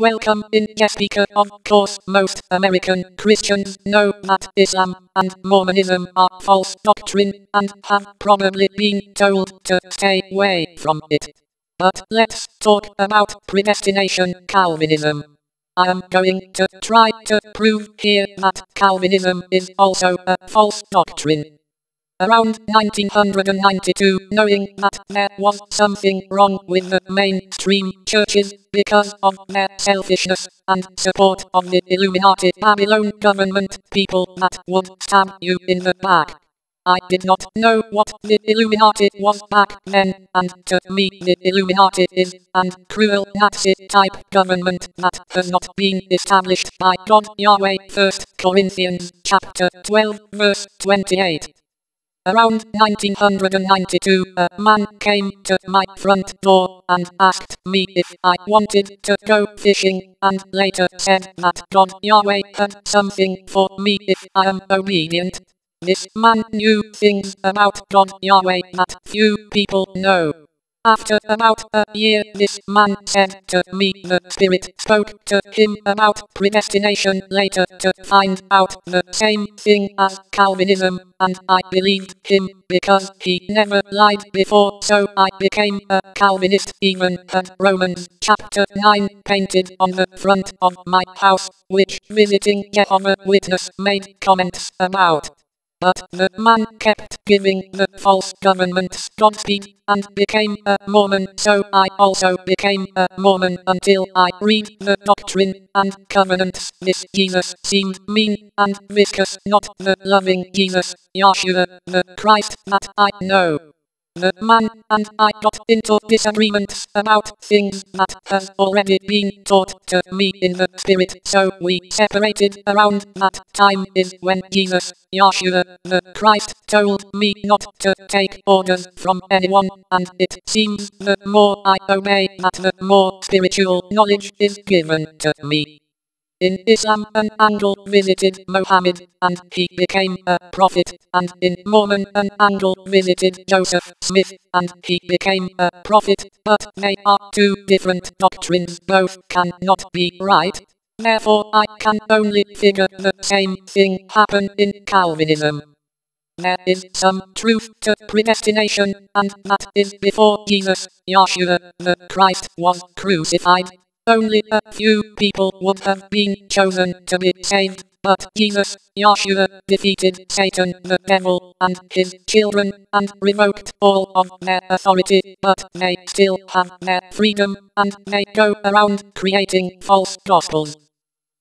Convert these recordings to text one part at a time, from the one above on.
Welcome in guest speaker. Of course, most American Christians know that Islam and Mormonism are false doctrine and have probably been told to stay away from it. But let's talk about predestination Calvinism. I am going to try to prove here that Calvinism is also a false doctrine. Around 1992, knowing that there was something wrong with the mainstream churches because of their selfishness and support of the Illuminati Babylon government, people that would stab you in the back. I did not know what the Illuminati was back then, and to me the Illuminati is an cruel Nazi-type government that has not been established by God Yahweh. 1 Corinthians chapter 12 verse 28. Around 1992, a man came to my front door and asked me if I wanted to go fishing, and later said that God Yahweh had something for me if I am obedient. This man knew things about God Yahweh that few people know. After about a year, this man said to me the Spirit spoke to him about predestination later to find out the same thing as Calvinism, and I believed him because he never lied before, so I became a Calvinist. Even had Romans chapter 9 painted on the front of my house, which visiting Jehovah's Witness made comments about. But the man kept giving the false government Godspeed and became a Mormon, so I also became a Mormon until I read the Doctrine and Covenants. This Jesus seemed mean and viscous, not the loving Jesus, Yahshua, the Christ that I know. The man and I got into disagreements about things that has already been taught to me in the Spirit, so we separated. Around that time is when Jesus, Yahshua, the Christ, told me not to take orders from anyone, and it seems the more I obey that, the more spiritual knowledge is given to me. In Islam, an angel visited Muhammad, and he became a prophet, and in Mormon, an angel visited Joseph Smith, and he became a prophet, but they are two different doctrines, both cannot be right. Therefore I can only figure the same thing happen in Calvinism. There is some truth to predestination, and that is before Jesus, Yahshua, the Christ, was crucified. Only a few people would have been chosen to be saved, but Jesus, Yahshua, defeated Satan, the devil, and his children, and revoked all of their authority, but they still have their freedom, and they go around creating false gospels.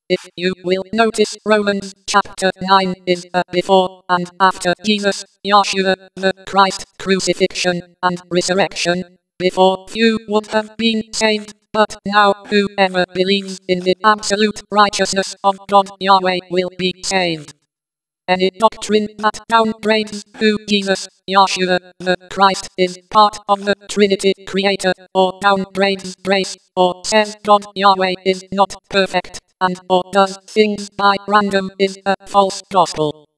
If you will notice, Romans chapter 9 is a before and after Jesus, Yahshua, the Christ, crucifixion and resurrection. Before few would have been saved, but now whoever believes in the absolute righteousness of God Yahweh will be saved. Any doctrine that downgrades who Jesus, Yahshua, the Christ, is part of the Trinity Creator, or downgrades grace, or says God Yahweh is not perfect, and or does things by random is a false gospel.